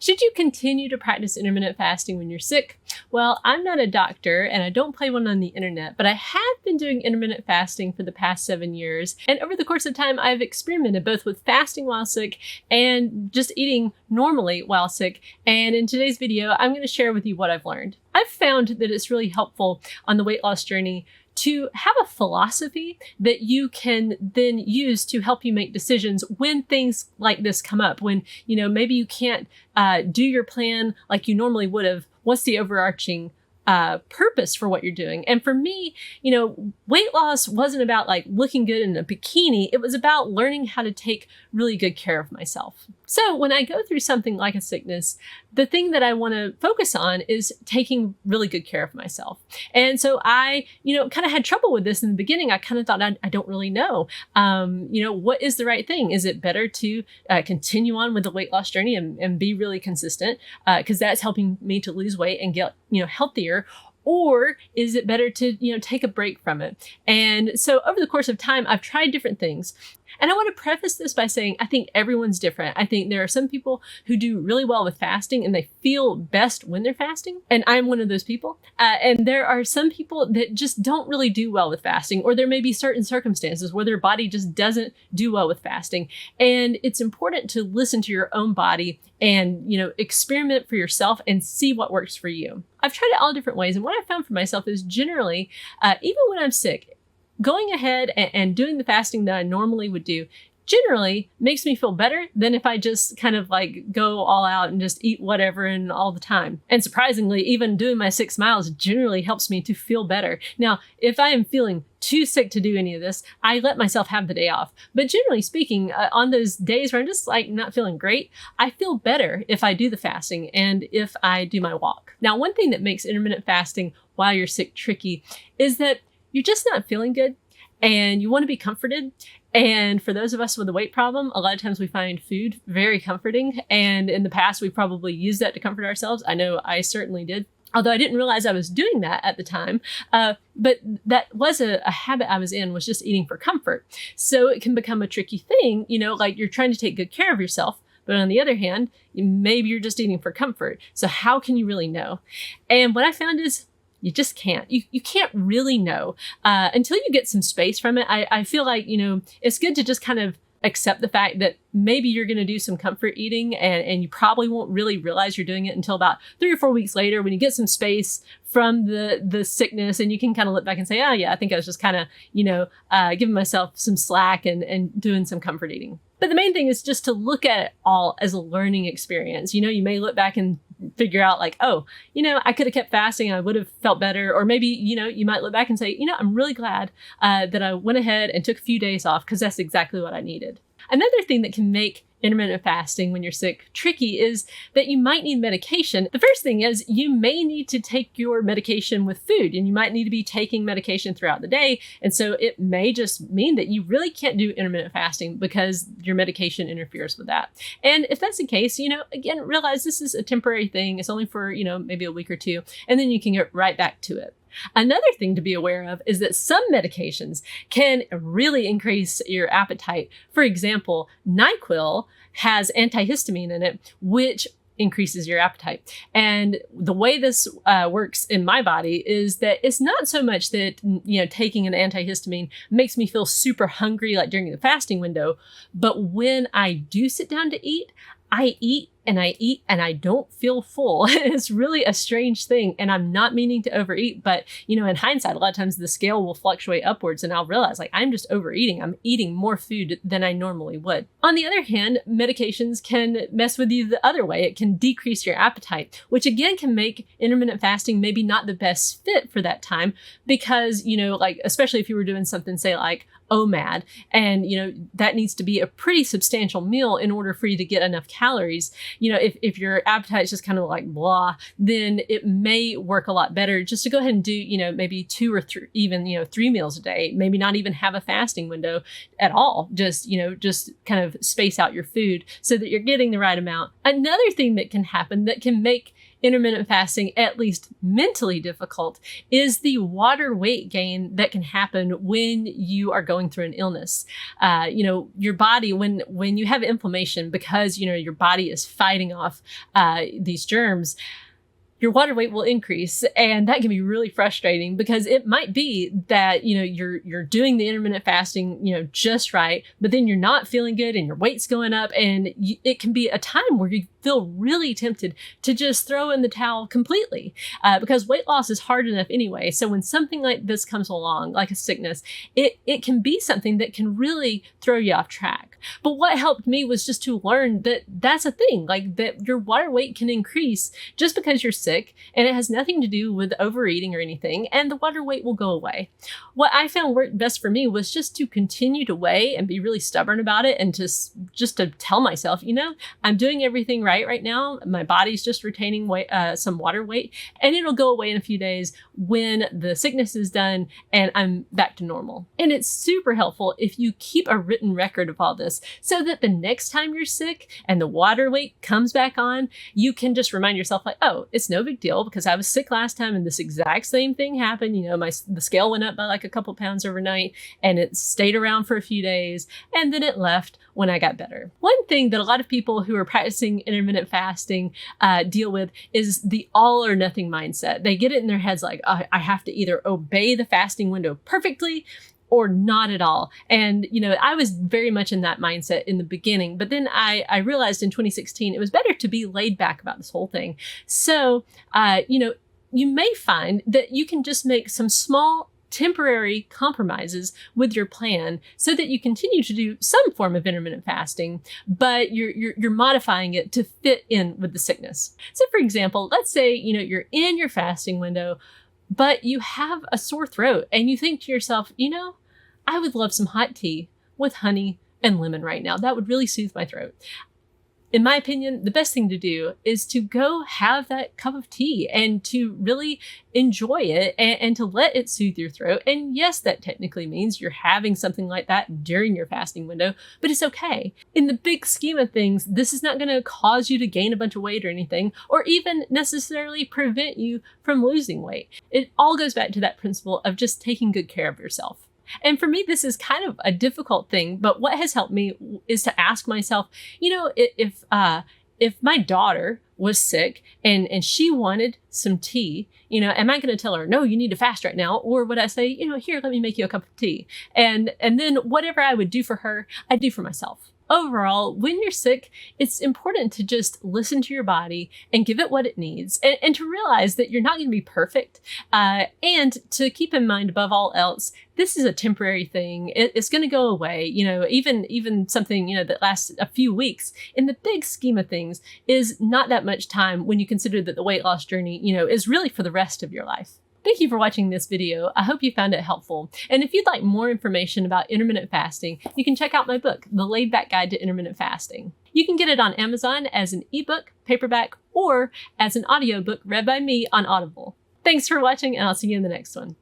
Should you continue to practice intermittent fasting when you're sick? Well, I'm not a doctor and I don't play one on the internet, but I have been doing intermittent fasting for the past 7 years. And over the course of time, I've experimented both with fasting while sick and just eating normally while sick. And in today's video, I'm going to share with you what I've learned. I've found that it's really helpful on the weight loss journey to have a philosophy that you can then use to help you make decisions when things like this come up, when, maybe you can't do your plan like you normally would have. What's the overarching purpose for what you're doing? And for me, weight loss wasn't about like looking good in a bikini. It was about learning how to take really good care of myself. So when I go through something like a sickness, the thing that I want to focus on is taking really good care of myself. And so I, kind of had trouble with this in the beginning. I kind of thought, I don't really know, what is the right thing? Is it better to continue on with the weight loss journey and be really consistent? Because that's helping me to lose weight and get, healthier. Or is it better to, take a break from it? And so over the course of time, I've tried different things. And I want to preface this by saying, I think everyone's different. I think there are some people who do really well with fasting and they feel best when they're fasting. And I'm one of those people. And there are some people that just don't really do well with fasting, or there may be certain circumstances where their body just doesn't do well with fasting. And it's important to listen to your own body and, experiment for yourself and see what works for you. I've tried it all different ways. And what I found for myself is generally, even when I'm sick, going ahead and doing the fasting that I normally would do generally makes me feel better than if I just kind of like go all out and just eat whatever and all the time. And surprisingly, even doing my 6 miles generally helps me to feel better. Now, if I am feeling too sick to do any of this, I let myself have the day off. But generally speaking, on those days where I'm just like not feeling great, I feel better if I do the fasting and if I do my walk. Now, one thing that makes intermittent fasting while you're sick tricky is that you're just not feeling good and you want to be comforted. And for those of us with a weight problem, a lot of times we find food very comforting. And in the past, we probably used that to comfort ourselves. I know I certainly did. Although I didn't realize I was doing that at the time. But that was a habit I was in, was just eating for comfort. So it can become a tricky thing, like you're trying to take good care of yourself. But on the other hand, maybe you're just eating for comfort. So how can you really know? And what I found is you just can't. You can't really know until you get some space from it. I feel like, it's good to just kind of accept the fact that maybe you're going to do some comfort eating and you probably won't really realize you're doing it until about 3 or 4 weeks later when you get some space from the sickness and you can kind of look back and say, oh yeah, I think I was just kind of, giving myself some slack and doing some comfort eating. But the main thing is just to look at it all as a learning experience. You may look back and figure out like, oh, I could have kept fasting. I would have felt better. Or maybe, you might look back and say, I'm really glad that I went ahead and took a few days off because that's exactly what I needed. Another thing that can make intermittent fasting when you're sick tricky is that you might need medication. The first thing is you may need to take your medication with food, and you might need to be taking medication throughout the day. And so it may just mean that you really can't do intermittent fasting because your medication interferes with that. And if that's the case, again, realize this is a temporary thing. It's only for, maybe a week or two, and then you can get right back to it. Another thing to be aware of is that some medications can really increase your appetite. For example, NyQuil has antihistamine in it, which increases your appetite. And the way this works in my body is that it's not so much that, taking an antihistamine makes me feel super hungry like during the fasting window, but when I do sit down to eat, I eat and I don't feel full. It's really a strange thing. And I'm not meaning to overeat, but in hindsight, a lot of times the scale will fluctuate upwards and I'll realize like I'm just overeating. I'm eating more food than I normally would. On the other hand, medications can mess with you the other way. It can decrease your appetite, which again can make intermittent fasting maybe not the best fit for that time because, especially if you were doing something, say like OMAD, and that needs to be a pretty substantial meal in order for you to get enough calories. If your appetite is just kind of like blah, then it may work a lot better just to go ahead and do, maybe 2 or 3, even, 3 meals a day, maybe not even have a fasting window at all. Just kind of space out your food so that you're getting the right amount. Another thing that can happen that can make intermittent fasting at least mentally difficult is the water weight gain that can happen when you are going through an illness. Your body, when you have inflammation, because, your body is fighting off these germs, your water weight will increase. And that can be really frustrating because it might be that, you're doing the intermittent fasting, just right, but then you're not feeling good and your weight's going up. And it can be a time where you feel really tempted to just throw in the towel completely because weight loss is hard enough anyway. So when something like this comes along, like a sickness, it can be something that can really throw you off track. But what helped me was just to learn that that's a thing, like that your water weight can increase just because you're sick, and it has nothing to do with overeating or anything, and the water weight will go away. What I found worked best for me was just to continue to weigh and be really stubborn about it, and just to tell myself, I'm doing everything right now. My body's just retaining some water weight, and it'll go away in a few days when the sickness is done and I'm back to normal. And it's super helpful if you keep a written record of all this, so that the next time you're sick and the water weight comes back on, you can just remind yourself like, oh, it's no big deal because I was sick last time and this exact same thing happened. The scale went up by like a couple pounds overnight and it stayed around for a few days and then it left when I got better. One thing that a lot of people who are practicing intermittent fasting deal with is the all or nothing mindset. They get it in their heads like, I have to either obey the fasting window perfectly or not at all. And, I was very much in that mindset in the beginning, but then I realized in 2016, it was better to be laid back about this whole thing. So, you may find that you can just make some small temporary compromises with your plan so that you continue to do some form of intermittent fasting, but you're modifying it to fit in with the sickness. So for example, let's say, you're in your fasting window, but you have a sore throat and you think to yourself, I would love some hot tea with honey and lemon right now. That would really soothe my throat. In my opinion, the best thing to do is to go have that cup of tea and to really enjoy it and to let it soothe your throat. And yes, that technically means you're having something like that during your fasting window, but it's okay. In the big scheme of things, this is not going to cause you to gain a bunch of weight or anything, or even necessarily prevent you from losing weight. It all goes back to that principle of just taking good care of yourself. And for me, this is kind of a difficult thing, but what has helped me is to ask myself, if my daughter was sick and she wanted some tea, am I going to tell her, no, you need to fast right now? Or would I say, here, let me make you a cup of tea. And then whatever I would do for her, I do for myself. Overall, when you're sick, it's important to just listen to your body and give it what it needs, and to realize that you're not going to be perfect, and to keep in mind above all else, this is a temporary thing. It's going to go away. Even something, that lasts a few weeks in the big scheme of things is not that much time when you consider that the weight loss journey, is really for the rest of your life. Thank you for watching this video. I hope you found it helpful. And if you'd like more information about intermittent fasting, you can check out my book, The Laid Back Guide to Intermittent Fasting. You can get it on Amazon as an ebook, paperback, or as an audiobook read by me on Audible. Thanks for watching, and I'll see you in the next one.